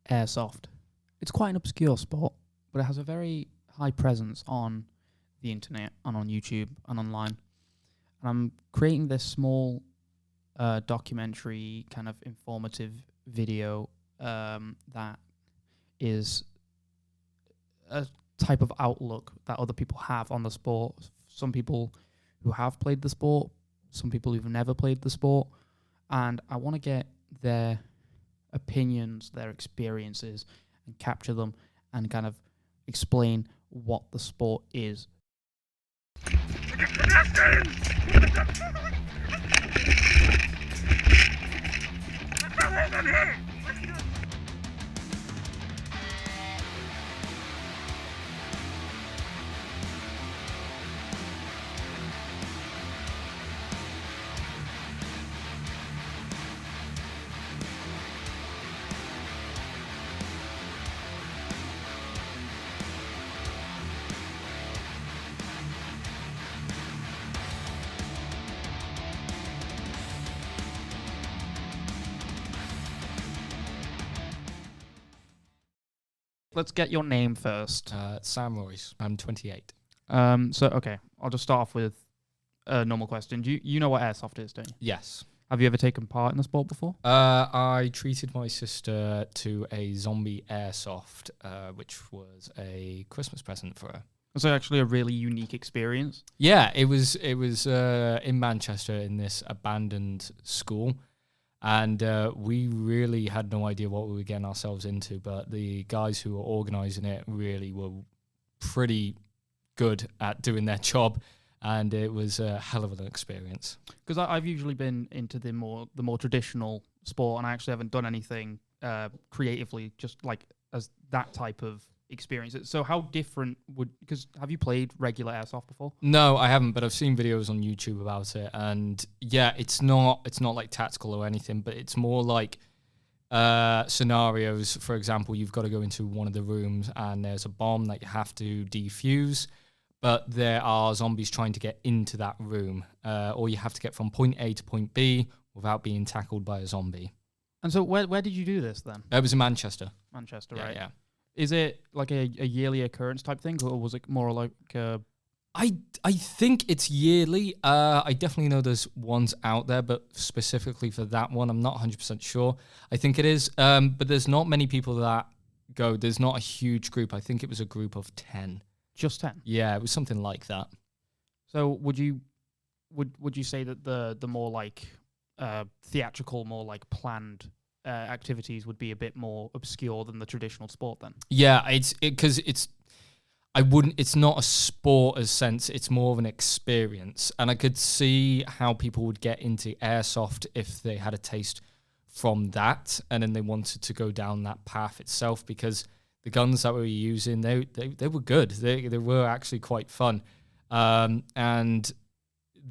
Airsoft. It's quite an obscure sport, but it has a very high presence on the internet and on YouTube and online. And I'm creating this small documentary, kind of informative video that is a type of outlook that other people have on the sport. Some people who have played the sport, some people who've never played the sport, and I want to get their opinions, their experiences, and capture them and kind of explain what the sport is. Let's get your name first. Sam Royce. I'm 28. Okay, I'll just start off with a normal question. Do you know what Airsoft is, don't you? Yes. Have you ever taken part in the sport before? I treated my sister to a zombie airsoft, which was a Christmas present for her. It's actually a really unique experience. Yeah, it was in Manchester in this abandoned school. And we really had no idea what we were getting ourselves into, but the guys who were organising it really were pretty good at doing their job, and it was a hell of an experience. Because I've usually been into the more traditional sport, and I actually haven't done anything creatively, just like as that type of experience. So how different because have you played regular Airsoft before? No, I haven't, but I've seen videos on YouTube about it, and yeah, it's not like tactical or anything, but it's more like scenarios. For example, you've got to go into one of the rooms and there's a bomb that you have to defuse, but there are zombies trying to get into that room, or you have to get from point A to point B without being tackled by a zombie. And so where did you do this then? It was in Manchester. Manchester, Yeah, right? yeah. Is it like a yearly occurrence type thing, or was it more like I think it's yearly. I definitely know there's ones out there, but specifically for that one, I'm not 100% sure. I think it is, but there's not many people that go. There's not a huge group. I think it was a group of 10. Just 10? Yeah, it was something like that. So would you say that the more like theatrical, more like planned activities would be a bit more obscure than the traditional sport then? Yeah, it's not a sport as sense, it's more of an experience. And I could see how people would get into Airsoft if they had a taste from that and then they wanted to go down that path itself, because the guns that we were using, they were good. They were actually quite fun. And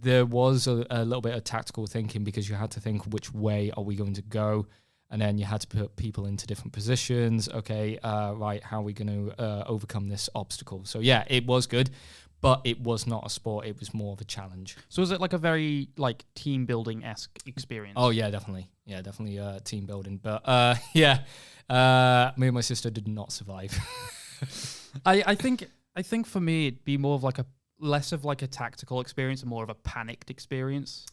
there was a little bit of tactical thinking, because you had to think, which way are we going to go? And then you had to put people into different positions. Okay, right, how are we going to overcome this obstacle? So yeah, it was good, but it was not a sport. It was more of a challenge. So is it like a very like team building-esque experience? Oh yeah, definitely. Yeah, definitely team building. But yeah, me and my sister did not survive. I think for me it'd be more of like less of like a tactical experience and more of a panicked experience.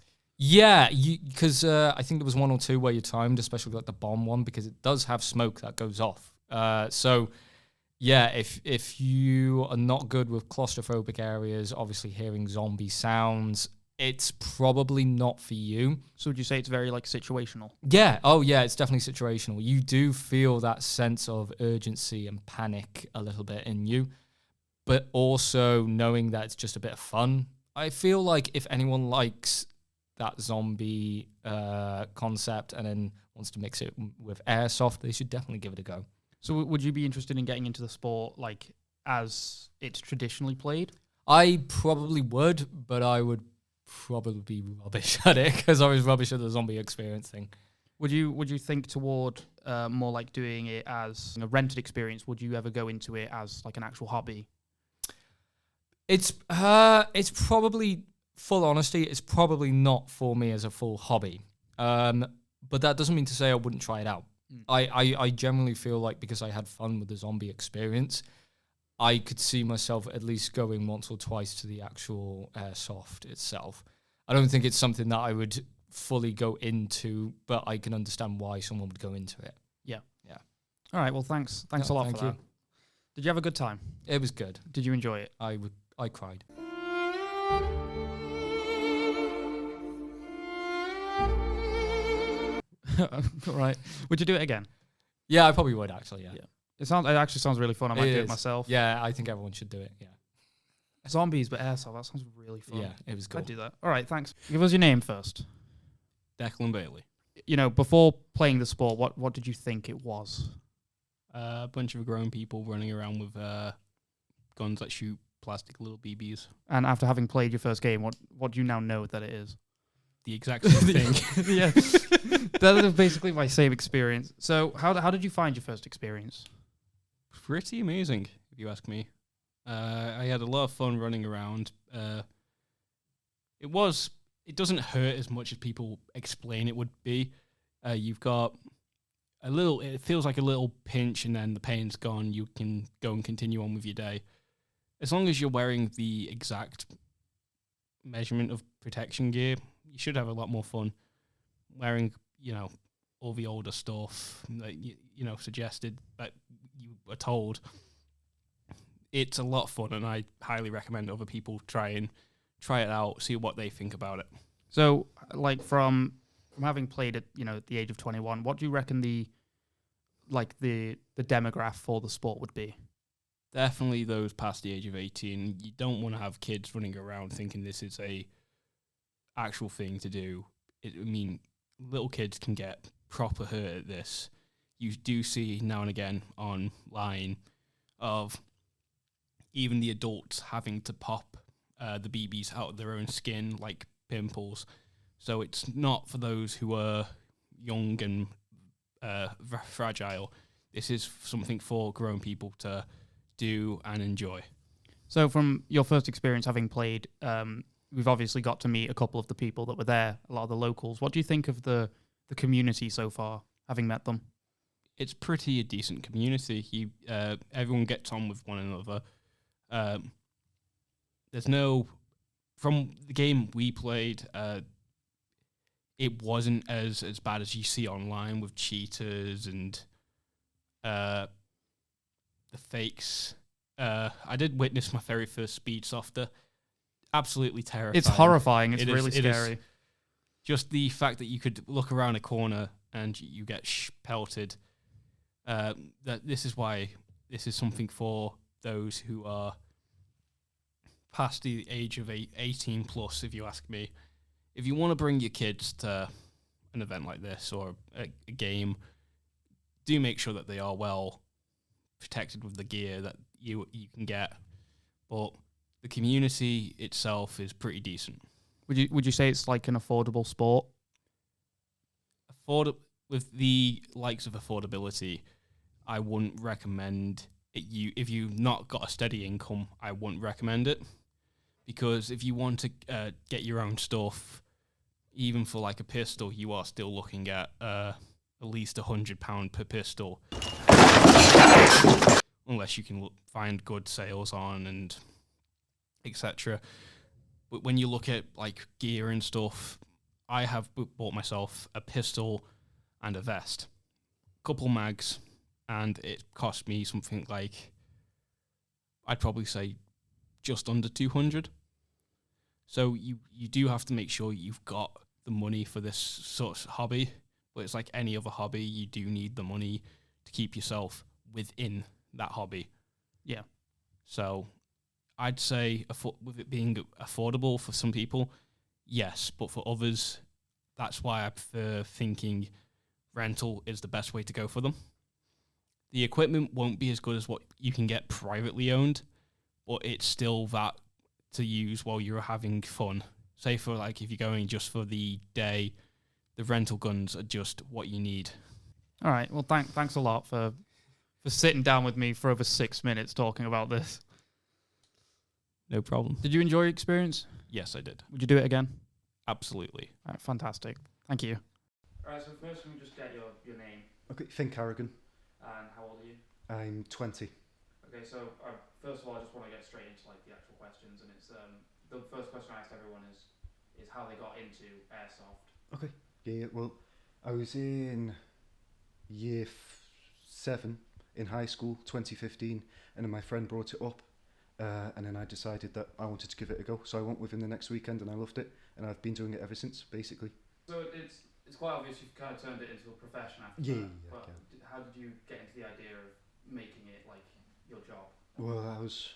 Yeah, because I think there was one or two where you timed, especially like the bomb one, because it does have smoke that goes off. So, yeah, if you are not good with claustrophobic areas, obviously hearing zombie sounds, it's probably not for you. So would you say it's very like situational? Yeah, oh yeah, it's definitely situational. You do feel that sense of urgency and panic a little bit in you, but also knowing that it's just a bit of fun. I feel like if anyone likes that zombie concept and then wants to mix it with Airsoft, they should definitely give it a go. So would you be interested in getting into the sport like as it's traditionally played? I probably would, but I would probably be rubbish at it, because I was rubbish at the zombie experience thing. Would you think toward more like doing it as a rented experience? Would you ever go into it as like an actual hobby? It's probably, full honesty, it's probably not for me as a full hobby. But that doesn't mean to say I wouldn't try it out. I generally feel like because I had fun with the zombie experience, I could see myself at least going once or twice to the actual Airsoft itself. I don't think it's something that I would fully go into, but I can understand why someone would go into it. Yeah. Yeah. All right. Well, thanks a lot for that. Did you have a good time? It was good. Did you enjoy it? I cried. All right. Would you do it again? Yeah, I probably would actually. Yeah. It actually sounds really fun. I might do it myself. Yeah, I think everyone should do it. Yeah. Zombies, but airsoft. That sounds really fun. Yeah, it was cool. I'd do that. All right. Thanks. Give us your name first. Declan Bailey. You know, before playing the sport, what did you think it was? A bunch of grown people running around with guns that shoot plastic little BBs. And after having played your first game, what do you now know that it is? The exact same thing. Yeah, that is basically my same experience. So, how did you find your first experience? Pretty amazing, if you ask me. I had a lot of fun running around. It doesn't hurt as much as people explain it would be. You've got it feels like a little pinch and then the pain's gone. You can go and continue on with your day. As long as you're wearing the exact measurement of protection gear, you should have a lot more fun. Wearing, all the older stuff that, suggested that you were told. It's a lot of fun, and I highly recommend other people try it out, see what they think about it. So, like from having played at the age of 21, what do you reckon the demographic for the sport would be? Definitely those past the age of 18. You don't want to have kids running around thinking this is a actual thing to do. Little kids can get proper hurt at this. You do see now and again online of even the adults having to pop the BBs out of their own skin like pimples. So it's not for those who are young and fragile. This is something for grown people to do and enjoy. So from your first experience having played, we've obviously got to meet a couple of the people that were there, a lot of the locals. What do you think of the community so far, having met them? It's pretty a decent community. Everyone gets on with one another. From the game we played, it wasn't as bad as you see online with cheaters and the fakes. I did witness my very first speed softer. Absolutely terrifying. It's horrifying. It's really scary. Just the fact that you could look around a corner and you get pelted. That this is why this is something for those who are past the age of 18 plus, if you ask me. If you want to bring your kids to an event like this or a game, do make sure that they are well protected with the gear that you can get. But the community itself is pretty decent. Would you say it's like an affordable sport? With the likes of affordability, I wouldn't recommend it. If you've not got a steady income, I wouldn't recommend it. Because if you want to get your own stuff, even for like a pistol, you are still looking at least £100 per pistol. Unless you can find good sales on and etc. But when you look at like gear and stuff, I have bought myself a pistol and a vest, couple mags, and it cost me something like, I'd probably say just under 200. So you do have to make sure you've got the money for this sort of hobby. But it's like any other hobby, you do need the money to keep yourself within that hobby. Yeah. So I'd say with it being affordable for some people, yes. But for others, that's why I prefer thinking rental is the best way to go for them. The equipment won't be as good as what you can get privately owned, but it's still that to use while you're having fun. Say for like if you're going just for the day, the rental guns are just what you need. All right. Well, thanks a lot for sitting down with me for over 6 minutes talking about this. No problem. Did you enjoy your experience? Yes, I did. Would you do it again? Absolutely. All right, fantastic. Thank you. All right, so first we just get your name. Okay, Finn Carrigan. And how old are you? I'm 20. Okay, so first of all, I just want to get straight into like the actual questions, and it's the first question I asked everyone is how they got into airsoft. Okay. Yeah, well, I was in year 7 in high school, 2015, and then my friend brought it up, and then I decided that I wanted to give it a go. So I went within the next weekend, and I loved it, and I've been doing it ever since, basically. So it's quite obvious you've kind of turned it into a profession after Yeah, that. yeah, But yeah. how did you get into the idea of making it like your job? Well, I was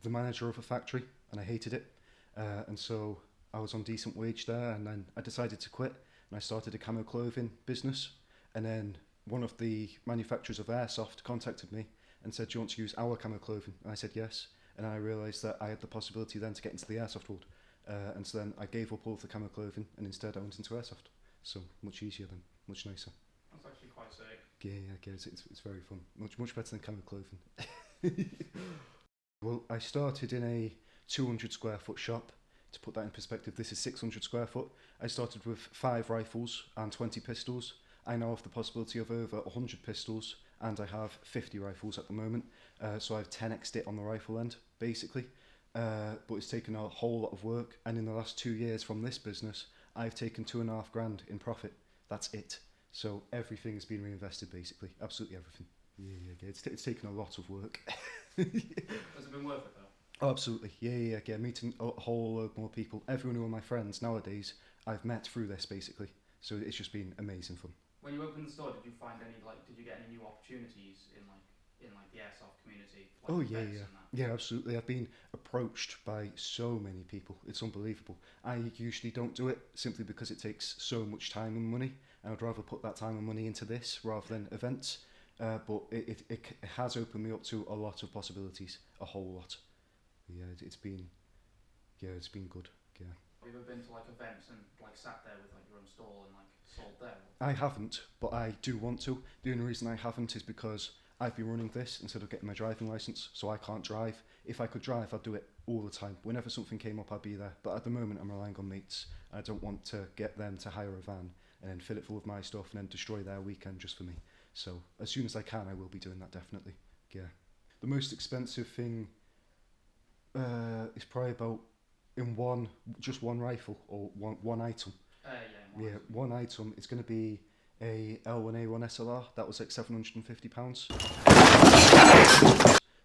the manager of a factory, and I hated it, and so I was on decent wage there, and then I decided to quit, and I started a camo clothing business, and then one of the manufacturers of Airsoft contacted me and said, "Do you want to use our camo clothing?" And I said yes, and I realised that I had the possibility then to get into the airsoft world, and so then I gave up all of the camo clothing, and instead I went into airsoft. So much easier then, much nicer. That's actually quite sick. Yeah, it's very fun. Much better than camo clothing. Well, I started in a 200 square foot shop. To put that in perspective, this is 600 square foot. I started with 5 rifles and 20 pistols. I now have the possibility of over 100 pistols, and I have 50 rifles at the moment. So I've 10x'd it on the rifle end, basically. But it's taken a whole lot of work, and in the last 2 years from this business, I've taken $2,500 in profit. That's it. So everything has been reinvested, basically. Absolutely everything. Yeah. It's taken a lot of work. Has it been worth it though? Oh, absolutely. Yeah. Meeting a whole load more people. Everyone who are my friends nowadays, I've met through this, basically. So it's just been amazing fun. When you opened the store, did you find any did you get any new opportunities in the airsoft community? Like Oh, events yeah. and that? Yeah, absolutely. I've been approached by so many people. It's unbelievable. I usually don't do it simply because it takes so much time and money. And I'd rather put that time and money into this rather than events. But it has opened me up to a lot of possibilities, a whole lot. Yeah, it's been good. Yeah. Have you ever been to like events and like sat there with like your own stall and like sold there? I haven't, but I do want to. The only reason I haven't is because I've been running this instead of getting my driving license, so I can't drive. If I could drive, I'd do it all the time. Whenever something came up, I'd be there. But at the moment, I'm relying on mates. I don't want to get them to hire a van and then fill it full of my stuff and then destroy their weekend just for me. So as soon as I can, I will be doing that, definitely. Yeah. The most expensive thing is probably about just one rifle or one item. Yeah. One item. It's going to be a L1A1 SLR. That was like £750.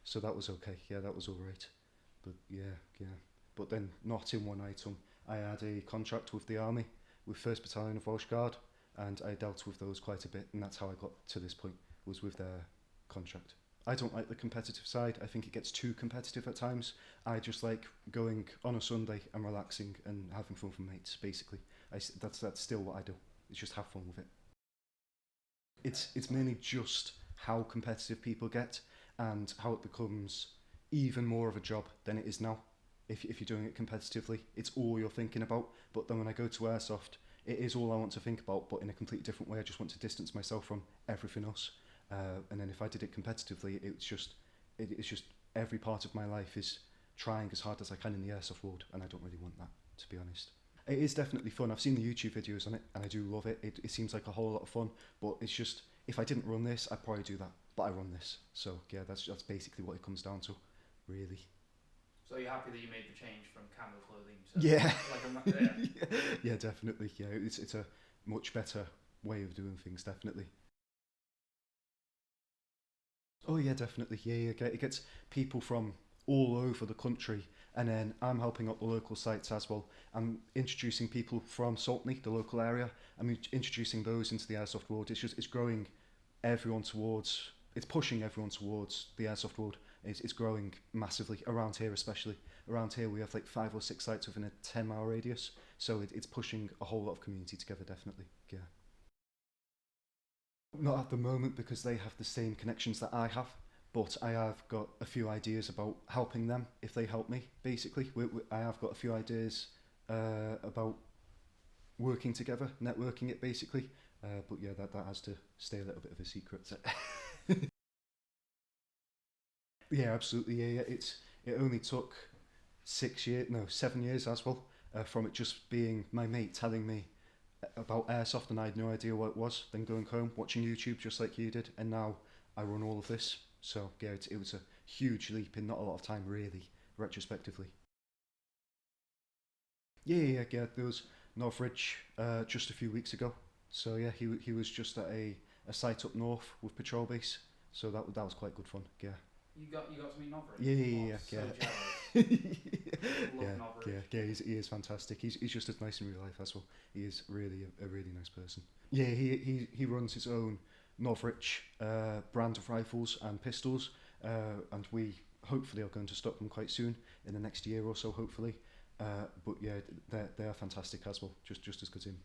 So that was okay. Yeah, that was all right. But yeah. But then not in one item. I had a contract with the army, with 1st Battalion of Welsh Guard, and I dealt with those quite a bit, and that's how I got to this point, was with their contract. I don't like the competitive side. I think it gets too competitive at times. I just like going on a Sunday and relaxing and having fun with mates, basically. That's still what I do. It's just have fun with it. It's mainly just how competitive people get and how it becomes even more of a job than it is now. If you're doing it competitively, it's all you're thinking about. But then when I go to Airsoft, it is all I want to think about, but in a completely different way. I just want to distance myself from everything else. And then if I did it competitively, it's just every part of my life is trying as hard as I can in the airsoft world, and I don't really want that, to be honest. It is definitely fun. I've seen the YouTube videos on it, and I do love it. It seems like a whole lot of fun, but it's just, if I didn't run this, I'd probably do that. But I run this, so yeah, that's basically what it comes down to, really. So you're happy that you made the change from camo clothing to Yeah, definitely. Yeah, it's a much better way of doing things, definitely. Oh yeah, definitely. Yeah. It gets people from all over the country, and then I'm helping out the local sites as well. I'm introducing people from Saltney, the local area. I'm introducing those into the airsoft world. It's growing everyone towards. It's pushing everyone towards the airsoft world. It's growing massively around here, especially around here. We have like 5 or 6 sites within a 10-mile radius, so it's pushing a whole lot of community together. Definitely, yeah. Not at the moment because they have the same connections that I have, but I have got a few ideas about helping them if they help me, basically. I have got a few ideas about working together, networking it, basically. But yeah, that has to stay a little bit of a secret. Yeah, absolutely. Yeah. It only took 7 years as well, from it just being my mate telling me, about airsoft, and I had no idea what it was. Then going home, watching YouTube just like you did, and now I run all of this. So yeah, it was a huge leap in not a lot of time, really, retrospectively. Yeah. There was Northridge just a few weeks ago. So yeah, he was just at a site up north with patrol base. So that was quite good fun. Yeah. You got to meet Northridge. Yeah. So jealous. Yeah. He is fantastic. He's just as nice in real life as well. He is really a really nice person. Yeah, he runs his own Northridge brand of rifles and pistols, and we hopefully are going to stock them quite soon in the next year or so, hopefully. But yeah, they are fantastic as well, just as good as him.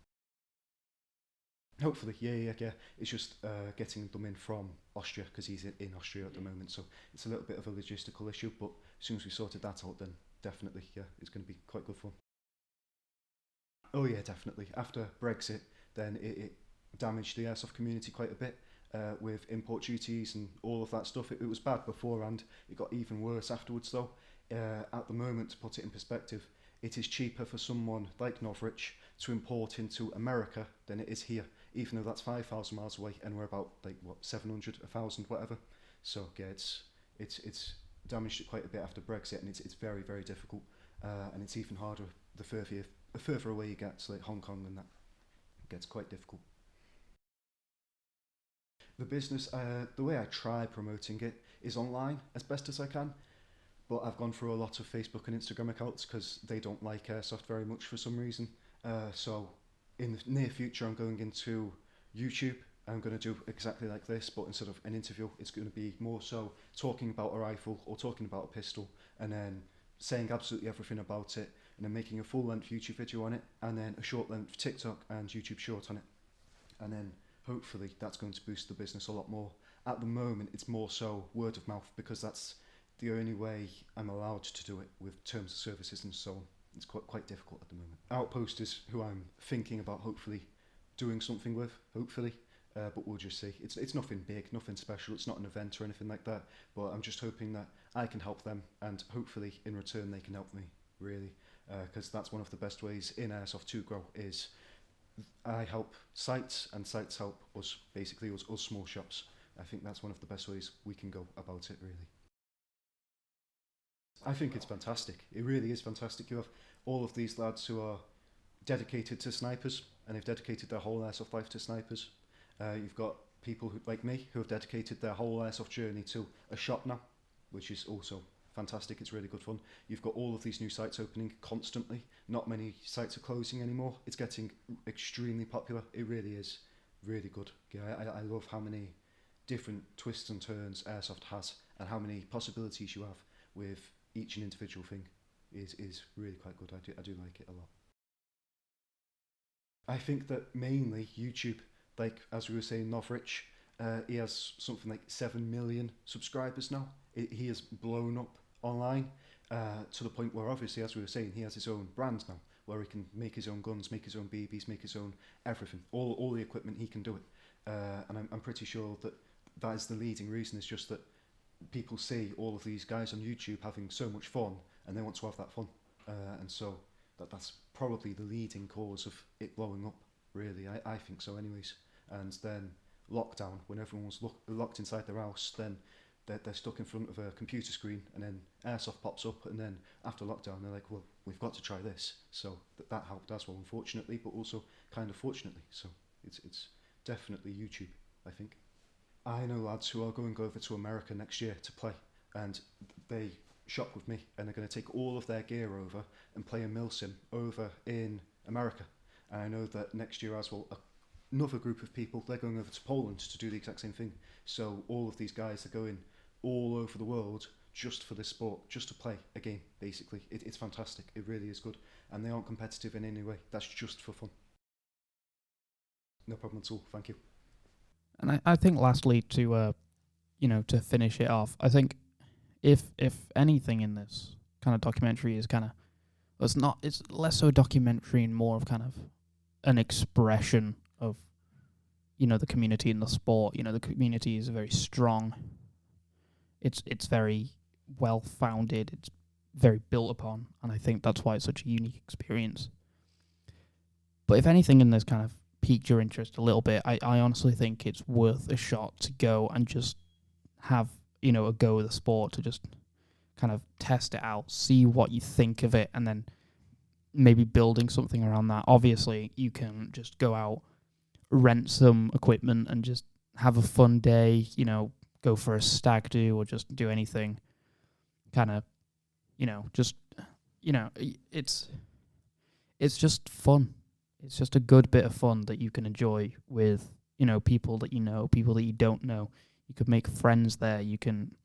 Hopefully, yeah. It's just getting them in from Austria, because he's in Austria at the moment, so it's a little bit of a logistical issue. But as soon as we sorted that out, then definitely, yeah, it's going to be quite good fun. Oh yeah, definitely. After Brexit, then it damaged the airsoft community quite a bit with import duties and all of that stuff. It was bad beforehand. It got even worse afterwards, though. At the moment, to put it in perspective, it is cheaper for someone like Northridge to import into America than it is here, even though that's 5,000 miles away, and we're about 700, 1,000, whatever. So yeah, it's damaged it quite a bit after Brexit, and it's very, very difficult, and it's even harder the further away you get, so like Hong Kong and that, it gets quite difficult. The business, the way I try promoting it is online as best as I can, but I've gone through a lot of Facebook and Instagram accounts because they don't like airsoft very much for some reason. So in the near future, I'm going into YouTube. I'm going to do exactly like this, but instead of an interview, it's going to be more so talking about a rifle or talking about a pistol, and then saying absolutely everything about it, and then making a full-length YouTube video on it, and then a short-length TikTok and YouTube short on it. And then hopefully that's going to boost the business a lot more. At the moment, it's more so word of mouth, because that's the only way I'm allowed to do it with terms of services and so on. It's quite difficult at the moment. Outpost is who I'm thinking about hopefully doing something with, hopefully. But we'll just see. It's nothing big, nothing special. It's not an event or anything like that. But I'm just hoping that I can help them, and hopefully in return they can help me, really. Because that's one of the best ways in Airsoft to grow, is I help sites and sites help us, basically us small shops. I think that's one of the best ways we can go about it, really. I think it's fantastic. It really is fantastic. You have all of these lads who are dedicated to snipers, and they've dedicated their whole airsoft life to snipers. You've got people like me who have dedicated their whole airsoft journey to a shop now, which is also fantastic. It's really good fun. You've got all of these new sites opening constantly. Not many sites are closing anymore. It's getting extremely popular. It really is really good. Yeah, I love how many different twists and turns airsoft has, and how many possibilities you have with each and individual thing is really quite good. I do like it a lot. I think that mainly YouTube, like as we were saying, Northridge, he has something like 7 million subscribers now. He has blown up online to the point where, obviously, as we were saying, he has his own brand now, where he can make his own guns, make his own BBs, make his own everything, all the equipment, he can do it. And I'm pretty sure that is the leading reason, is just that people see all of these guys on YouTube having so much fun, and they want to have that fun. And so that's probably the leading cause of it blowing up, really. I think so anyways. And then lockdown, when everyone was locked inside their house, then they're stuck in front of a computer screen, and then Airsoft pops up, and then after lockdown they're like, well, we've got to try this. So that helped as well, unfortunately, but also kind of fortunately. So it's definitely YouTube, I think. I know lads who are going over to America next year to play, and they shop with me, and they're going to take all of their gear over and play a milsim over in America. And I know that next year as well, another group of people, they're going over to Poland to do the exact same thing. So all of these guys are going all over the world just for this sport, just to play a game, basically. It's fantastic. It really is good. And they aren't competitive in any way. That's just for fun. No problem at all. Thank you. And I think lastly, to to finish it off, I think if anything in this kind of documentary is kind of, it's less so a documentary and more of kind of an expression of the community in the sport. The community is very strong. It's very well founded. It's very built upon, and I think that's why it's such a unique experience. But if anything in this kind of piqued your interest a little bit, I honestly think it's worth a shot to go and just have, you know, a go with the sport, to just kind of test it out, see what you think of it, and then maybe building something around that. Obviously, you can just go out, rent some equipment, and just have a fun day, you know, go for a stag do or just do anything kind of, you know, just, you know, it's just fun. It's just a good bit of fun that you can enjoy with, you know, people that you know, people that you don't know. You could make friends there. You can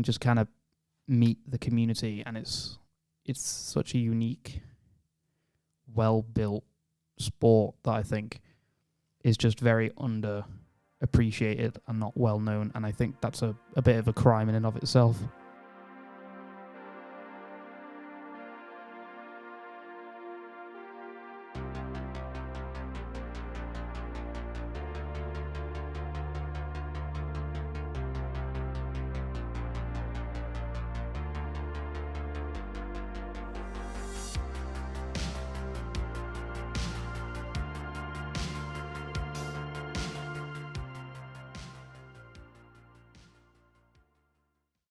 just kind of meet the community, and it's such a unique, well-built sport that I think is just very underappreciated and not well known, and I think that's a bit of a crime in and of itself.